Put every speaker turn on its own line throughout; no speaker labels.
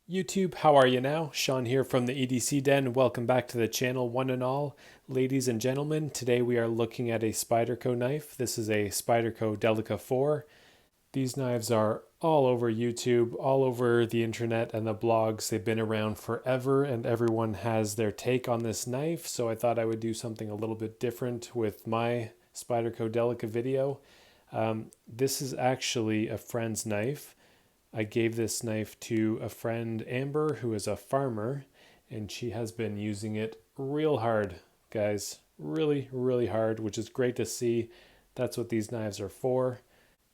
YouTube, how are you now? Sean here from the EDC Den. Welcome back to the channel, one and all. Ladies and gentlemen, today we are looking at a Spyderco knife. This is a Spyderco Delica 4. These knives are all over YouTube, all over the internet and the blogs. They've been around forever and everyone has their take on this knife. So I thought I would do something a little bit different with my Spyderco Delica video. This is actually a friend's knife. I gave this knife to a friend, Amber, who is a farmer, and she has been using it real hard, guys. Really, really hard, which is great to see. That's what these knives are for.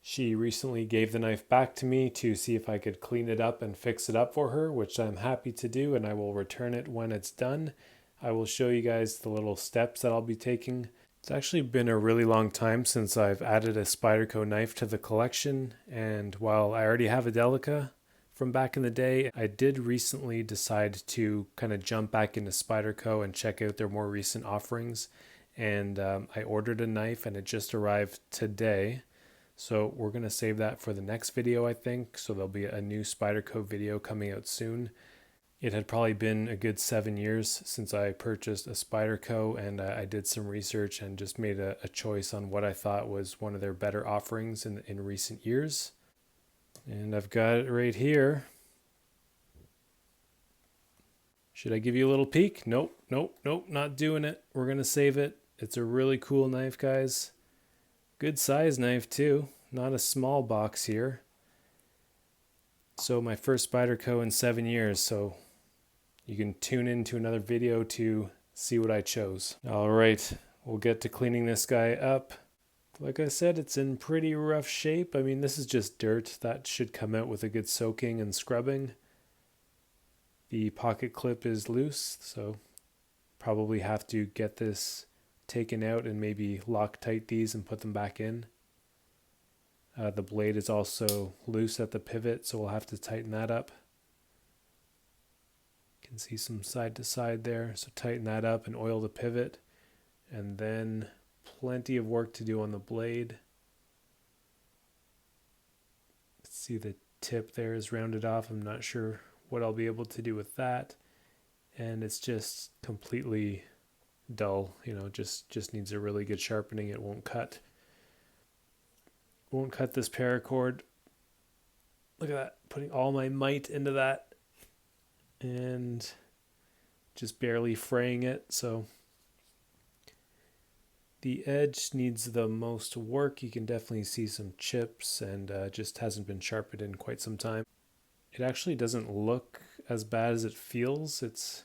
She recently gave the knife back to me to see if I could clean it up and fix it up for her, which I'm happy to do, and I will return it when it's done. I will show you guys the little steps that I'll be taking. It's actually been a really long time since I've added a Spyderco knife to the collection, and while I already have a Delica from back in the day, I did recently decide to kind of jump back into Spyderco and check out their more recent offerings, and I ordered a knife and it just arrived today. So we're going to save that for the next video, I think, so there'll be a new Spyderco video coming out soon. It had probably been a good 7 years since I purchased a Spyderco, and I did some research and just made a choice on what I thought was one of their better offerings in recent years. And I've got it right here. Should I give you a little peek? Nope, not doing it. We're going to save it. It's a really cool knife, guys. Good size knife too, not a small box here. So my first Spyderco in 7 years, so you can tune into another video to see what I chose. All right, we'll get to cleaning this guy up. Like I said, it's in pretty rough shape. I mean, this is just dirt. That should come out with a good soaking and scrubbing. The pocket clip is loose, so probably have to get this taken out and maybe Loctite these and put them back in. The blade is also loose at the pivot, so we'll have to tighten that up. Can see some side to side there, so tighten that up and oil the pivot, and then plenty of work to do on the blade. Let's see, the tip there is rounded off. I'm not sure what I'll be able to do with that, and it's just completely dull, just needs a really good sharpening. It won't cut this paracord. Look at that, putting all my might into that and just barely fraying it. So the edge needs the most work. You can definitely see some chips, and just hasn't been sharpened in quite some time. It actually doesn't look as bad as it feels. It's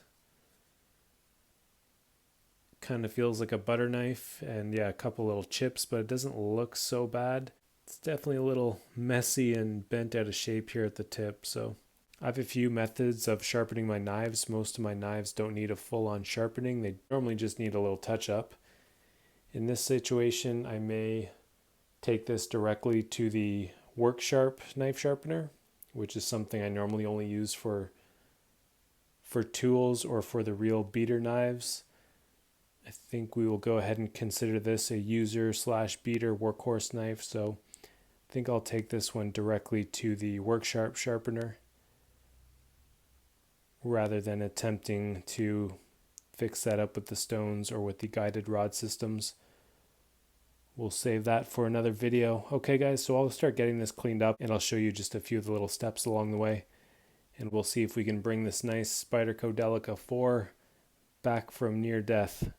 kind of feels like a butter knife, and yeah, a couple little chips, but it doesn't look so bad. It's definitely a little messy and bent out of shape here at the tip. So I have a few methods of sharpening my knives. Most of my knives don't need a full-on sharpening. They normally just need a little touch-up. In this situation, I may take this directly to the Work Sharp knife sharpener, which is something I normally only use for tools or for the real beater knives. I think we will go ahead and consider this a user/beater workhorse knife, so I think I'll take this one directly to the Work Sharp sharpener, rather than attempting to fix that up with the stones or with the guided rod systems. We'll save that for another video. Okay guys, so I'll start getting this cleaned up and I'll show you just a few of the little steps along the way, and we'll see if we can bring this nice Spyderco Delica 4 back from near death.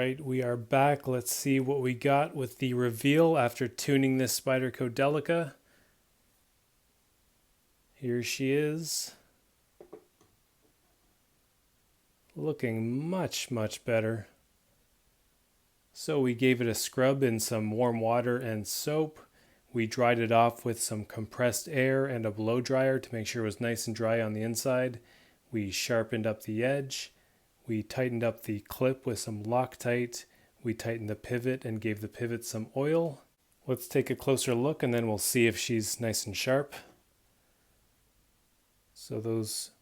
right, we are back. Let's see what we got with the reveal after tuning this Spyderco Delica. Here she is. Looking much, much better. So we gave it a scrub in some warm water and soap. We dried it off with some compressed air and a blow dryer to make sure it was nice and dry on the inside. We sharpened up the edge. We tightened up the clip with some Loctite. We tightened the pivot and gave the pivot some oil. Let's take a closer look and then we'll see if she's nice and sharp. So those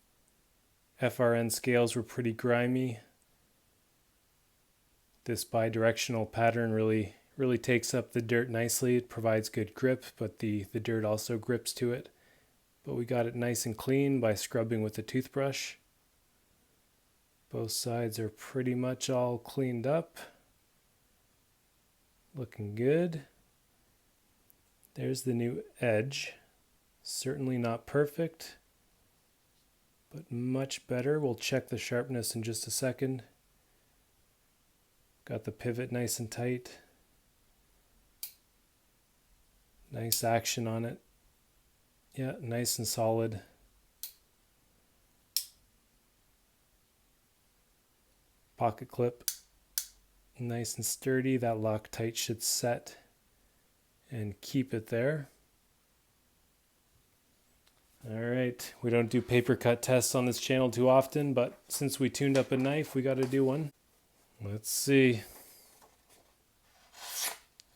FRN scales were pretty grimy. This bidirectional pattern really takes up the dirt nicely. It provides good grip, but the dirt also grips to it. But we got it nice and clean by scrubbing with a toothbrush. Both sides are pretty much all cleaned up. Looking good. There's the new edge. Certainly not perfect, but much better. We'll check the sharpness in just a second. Got the pivot nice and tight. Nice action on it. Yeah, nice and solid. Pocket clip, nice and sturdy. That Loctite should set and keep it there. All right, we don't do paper cut tests on this channel too often, but since we tuned up a knife, we got to do one. Let's see.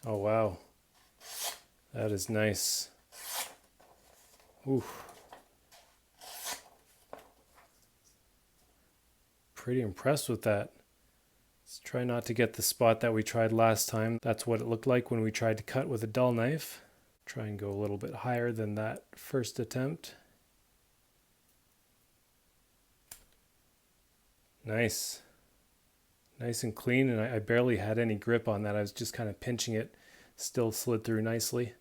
Oh wow, that is nice. Ooh. Pretty impressed with that. Let's try not to get the spot that we tried last time. That's what it looked like when we tried to cut with a dull knife. Try and go a little bit higher than that first attempt. Nice. Nice and clean, and I barely had any grip on that. I was just kind of pinching it. Still slid through nicely.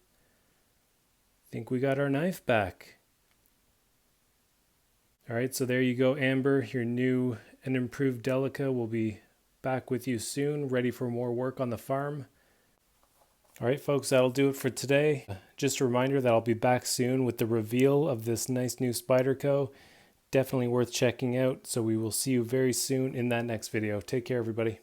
I think we got our knife back. All right, so there you go, Amber. Your new and improved Delica will be back with you soon, ready for more work on the farm. All right, folks, that'll do it for today. Just a reminder that I'll be back soon with the reveal of this nice new Spyderco. Definitely worth checking out, so we will see you very soon in that next video. Take care, everybody.